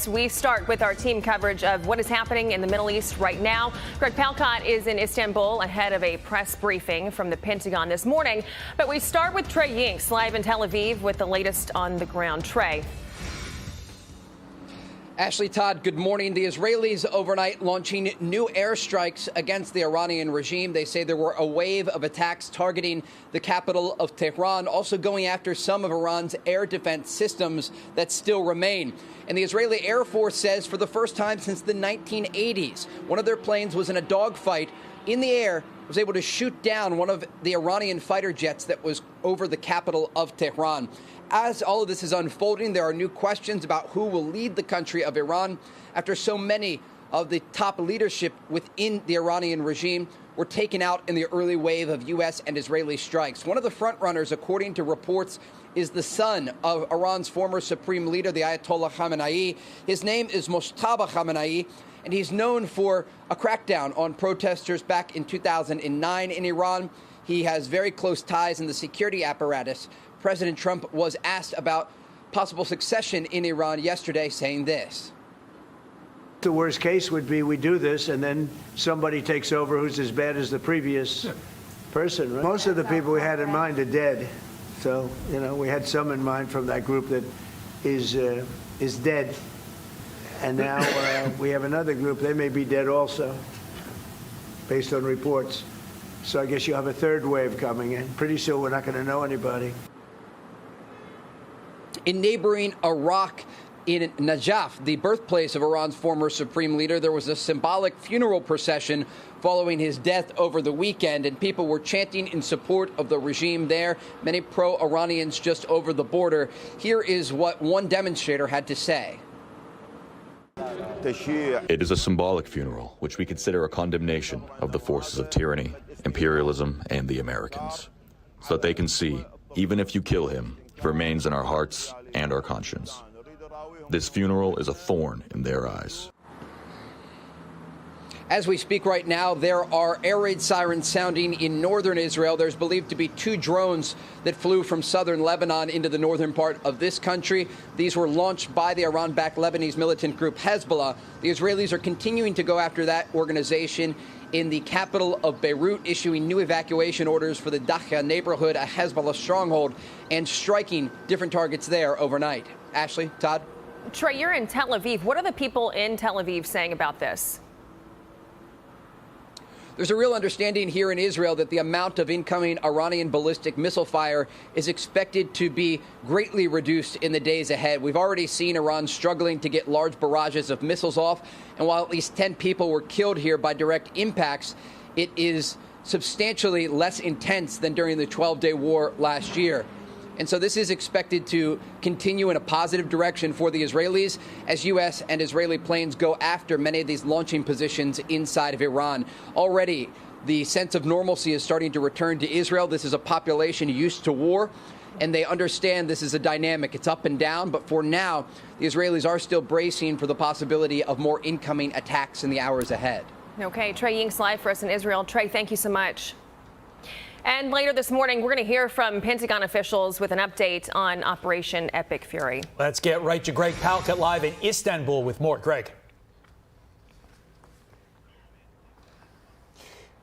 minutes. We start with our team coverage of what is happening in the Middle East right now. Greg Palcott is in Istanbul ahead of a press briefing from the Pentagon this morning. But we start with Trey Yinks live in Tel Aviv with the latest on the ground. Trey. Ashley, Todd, good morning. The Israelis overnight launching new airstrikes against the Iranian regime. They say there were a wave of attacks targeting the capital of Tehran, also going after some of Iran's air defense systems that still remain. And the Israeli Air Force says for the first time since the 1980s, one of their planes was in a dogfight in the air, was able to shoot down one of the Iranian fighter jets that was over the capital of Tehran. As all of this is unfolding, there are new questions about who will lead the country of Iran after so many of the top leadership within the Iranian regime were taken out in the early wave of U.S. and Israeli strikes. One of the frontrunners, according to reports, is the son of Iran's former supreme leader, the Ayatollah Khamenei. His name is Mojtaba Khamenei, and he's known for a crackdown on protesters back in 2009 in Iran. He has very close ties in the security apparatus. President Trump was asked about possible succession in Iran yesterday, saying this. The worst case would be we do this and then somebody takes over who's as bad as the previous person. Right? Most of the people we had in mind are dead. So, you know, we had some in mind from that group that is dead. And now we have another group. They may be dead also, based on reports. So I guess you have a third wave coming in. Pretty soon we're not going to know anybody. In neighboring Iraq, in Najaf, the birthplace of Iran's former supreme leader, there was a symbolic funeral procession following his death over the weekend, and people were chanting in support of the regime there, many pro-Iranians just over the border. Here is what one demonstrator had to say. It is a symbolic funeral, which we consider a condemnation of the forces of tyranny, imperialism, and the Americans, so that they can see, even if you kill him, he remains in our hearts and our conscience. This funeral is a thorn in their eyes. As we speak right now, there are air raid sirens sounding in northern Israel. There's believed to be 2 drones that flew from southern Lebanon into the northern part of this country. These were launched by the Iran-backed Lebanese militant group Hezbollah. The Israelis are continuing to go after that organization in the capital of Beirut, issuing new evacuation orders for the Dakhya neighborhood, a Hezbollah stronghold, and striking different targets there overnight. Ashley, Todd? Trey, you're in Tel Aviv. What are the people in Tel Aviv saying about this? There's a real understanding here in Israel that the amount of incoming Iranian ballistic missile fire is expected to be greatly reduced in the days ahead. We've already seen Iran struggling to get large barrages of missiles off, and while at least 10 people were killed here by direct impacts, it is substantially less intense than during the 12-day war last year. And so this is expected to continue in a positive direction for the Israelis as U.S. and Israeli planes go after many of these launching positions inside of Iran. Already, the sense of normalcy is starting to return to Israel. This is a population used to war, and they understand this is a dynamic. It's up and down, but for now, the Israelis are still bracing for the possibility of more incoming attacks in the hours ahead. Okay, Trey Yinks live for us in Israel. Trey, thank you so much. And later this morning, we're going to hear from Pentagon officials with an update on Operation Epic Fury. Let's get right to Greg Palcott live in Istanbul with more. Greg.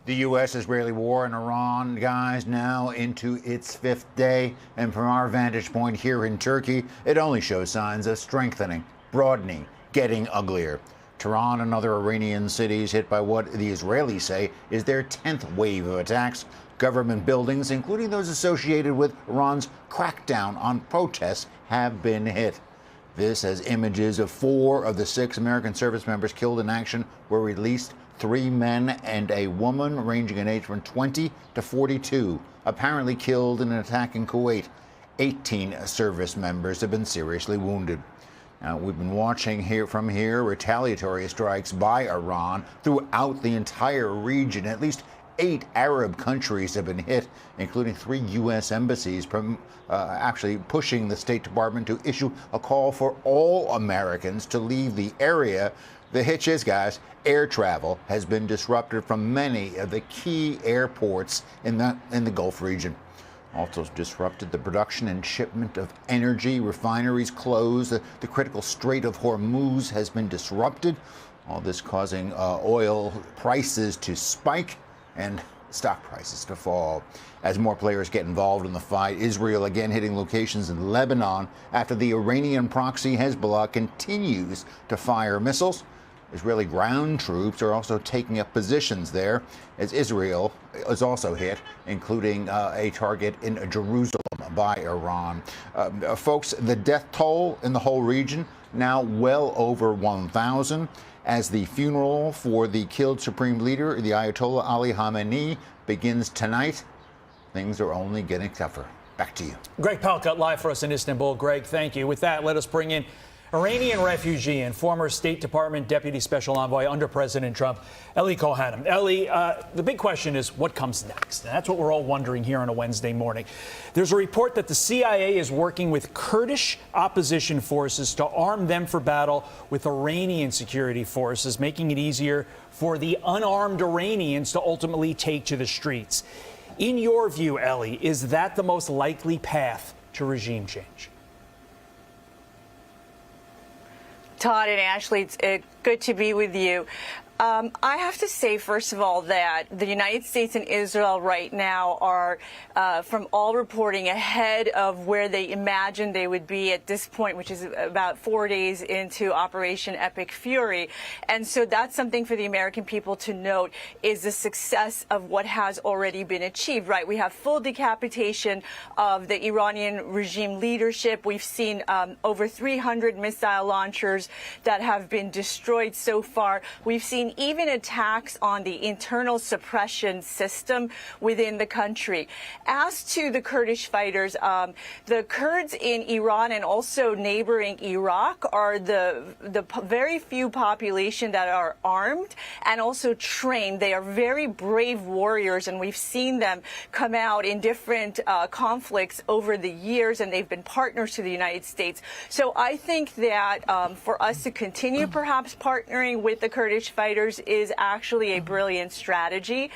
The U.S.-Israeli war in Iran, guys, now into its 5th day. And from our vantage point here in Turkey, it only shows signs of strengthening, broadening, getting uglier. Tehran and other Iranian cities hit by what the Israelis say is their 10th wave of attacks. Government buildings, including those associated with Iran's crackdown on protests, have been hit. This as images of 4 of the 6 American service members killed in action were released. 3 men and a woman ranging in age from 20 to 42, apparently killed in an attack in Kuwait. 18 service members have been seriously wounded. Now, we've been watching from here retaliatory strikes by Iran throughout the entire region. At least 8 Arab countries have been hit, including 3 U.S. embassies, actually pushing the State Department to issue a call for all Americans to leave the area. The hitch is, guys, air travel has been disrupted from many of the key airports in the Gulf region. Also disrupted the production and shipment of energy. Refineries closed. The critical Strait of Hormuz has been disrupted. All this causing oil prices to spike and stock prices to fall. As more players get involved in the fight, Israel again hitting locations in Lebanon after the Iranian proxy Hezbollah continues to fire missiles. Israeli ground troops are also taking up positions there as Israel is also hit, including a target in Jerusalem by Iran. Folks, the death toll in the whole region now well over 1,000 as the funeral for the killed supreme leader, the Ayatollah Ali Khamenei, begins tonight. Things are only getting tougher. Back to you. Greg Palka live for us in Istanbul. Greg, thank you. With that, let us bring in Iranian refugee and former State Department Deputy Special Envoy under President Trump, Eli Cohen. Eli, the big question is what comes next? And that's what we're all wondering here on a Wednesday morning. There's a report that the CIA is working with Kurdish opposition forces to arm them for battle with Iranian security forces, making it easier for the unarmed Iranians to ultimately take to the streets. In your view, Eli, is that the most likely path to regime change? Todd and Ashley, it's good to be with you. I have to say, first of all, that the United States and Israel right now are, from all reporting, ahead of where they imagined they would be at this point, which is about 4 days into Operation Epic Fury. And so that's something for the American people to note, is the success of what has already been achieved, right? We have full decapitation of the Iranian regime leadership. We've seen over 300 missile launchers that have been destroyed so far. We've seen even attacks on the internal suppression system within the country. As to the Kurdish fighters, the Kurds in Iran and also neighboring Iraq are the very few population that are armed and also trained. They are very brave warriors, and we've seen them come out in different conflicts over the years, and they've been partners to the United States. So I think that for us to continue perhaps partnering with the Kurdish fighters is actually a brilliant strategy.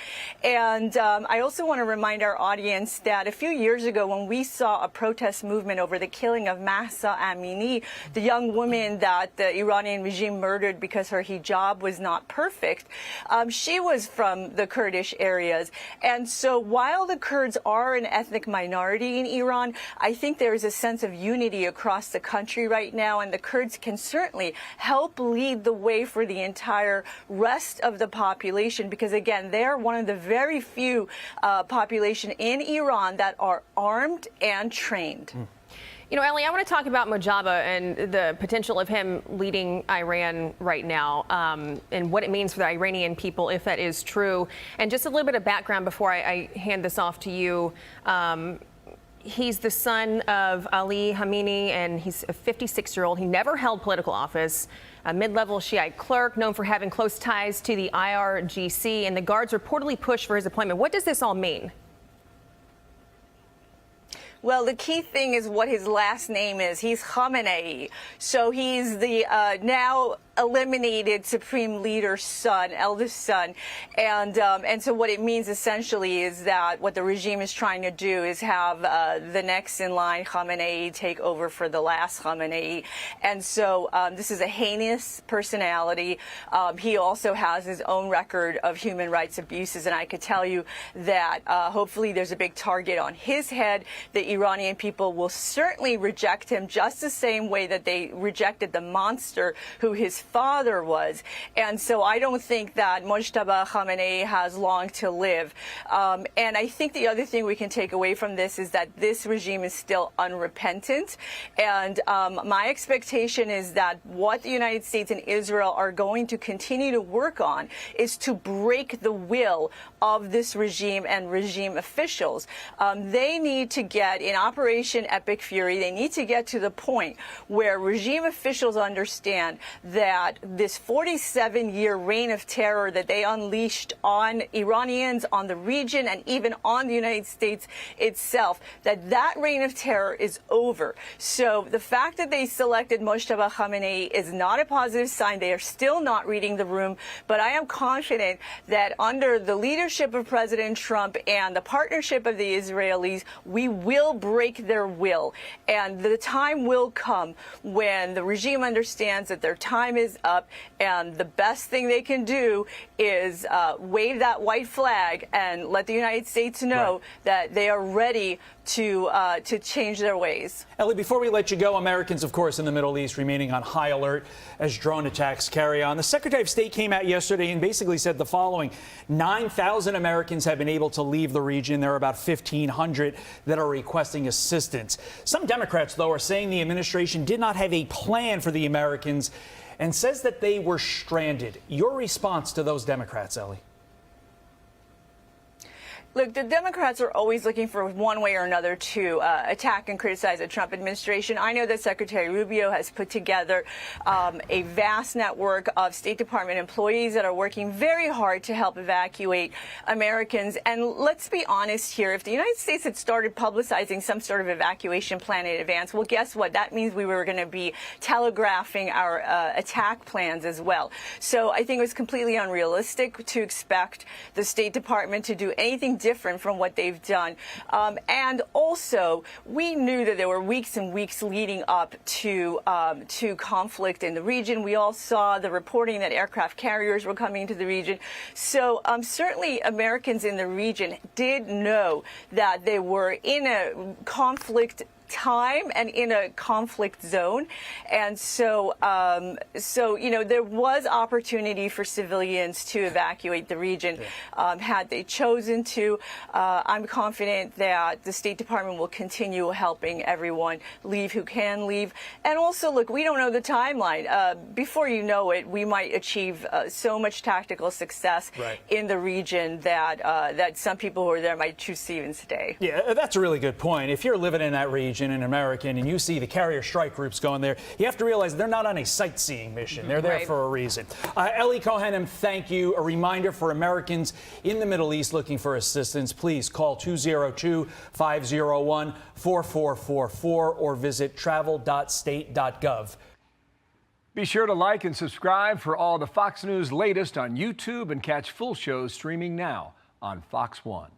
And I also want to remind our audience that a few years ago, when we saw a protest movement over the killing of Mahsa Amini, the young woman that the Iranian regime murdered because her hijab was not perfect, she was from the Kurdish areas. And so while the Kurds are an ethnic minority in Iran, I think there is a sense of unity across the country right now, and the Kurds can certainly help lead the way for the entire rest of the population, because again, they're one of the very few population in Iran that are armed and trained. You know, Ellie, I want to talk about Mojaba and the potential of him leading Iran right now, and what it means for the Iranian people, if that is true. And just a little bit of background before I hand this off to you. He's the son of Ali Khamenei, and he's a 56-year-old. He never held political office. A mid-level Shiite clerk known for having close ties to the IRGC, and the guards reportedly pushed for his appointment. What does this all mean? Well, the key thing is what his last name is. He's Khamenei. So he's the now eliminated supreme leader's son, eldest son. And so what it means essentially is that what the regime is trying to do is have the next in line, Khamenei, take over for the last Khamenei. And so this is a heinous personality. He also has his own record of human rights abuses. And I could tell you that hopefully there's a big target on his head. The Iranian people will certainly reject him just the same way that they rejected the monster who his father was. And so I don't think that Mojtaba Khamenei has long to live. And I think the other thing we can take away from this is that this regime is still unrepentant. And my expectation is that what the United States and Israel are going to continue to work on is to break the will of this regime and regime officials. They need to get in Operation Epic Fury, they need to get to the point where regime officials understand that this 47-year reign of terror that they unleashed on Iranians, on the region, and even on the United States itself, that reign of terror is over. So the fact that they selected Mojtaba Khamenei is not a positive sign. They are still not reading the room, but I am confident that under the leadership of President Trump and the partnership of the Israelis, we will break their will. And the time will come when the regime understands that their time is up, and the best thing they can do is wave that white flag and let the United States know that they are ready to change their ways. Ellie, before we let you go, Americans, of course, in the Middle East remaining on high alert as drone attacks carry on. The Secretary of State came out yesterday and basically said the following: 9,000 Americans have been able to leave the region. There are about 1,500 that are requesting assistance. Some Democrats, though, are saying the administration did not have a plan for the Americans and says that they were stranded. Your response to those Democrats, Ellie? Look, the Democrats are always looking for one way or another to attack and criticize the Trump administration. I know that Secretary Rubio has put together a vast network of State Department employees that are working very hard to help evacuate Americans. And let's be honest here, if the United States had started publicizing some sort of evacuation plan in advance, well, guess what? That means we were going to be telegraphing our attack plans as well. So I think it was completely unrealistic to expect the State Department to do anything different from what they've done. And also, we knew that there were weeks and weeks leading up to conflict in the region. We all saw the reporting that aircraft carriers were coming into the region. So certainly Americans in the region did know that they were in a conflict time and in a conflict zone. And so, you know, there was opportunity for civilians to evacuate the region had they chosen to. I'm confident that the State Department will continue helping everyone leave who can leave. And also, look, we don't know the timeline. Before you know it, we might achieve so much tactical success in the region that that some people who are there might choose to even stay. Yeah, that's a really good point. If you're living in that region, an American, and you see the carrier strike groups going there, you have to realize they're not on a sightseeing mission. They're there for a reason. Ellie Cohenham, thank you. A reminder for Americans in the Middle East looking for assistance, please call 202-501-4444 or visit travel.state.gov. Be sure to like and subscribe for all the Fox News latest on YouTube and catch full shows streaming now on Fox One.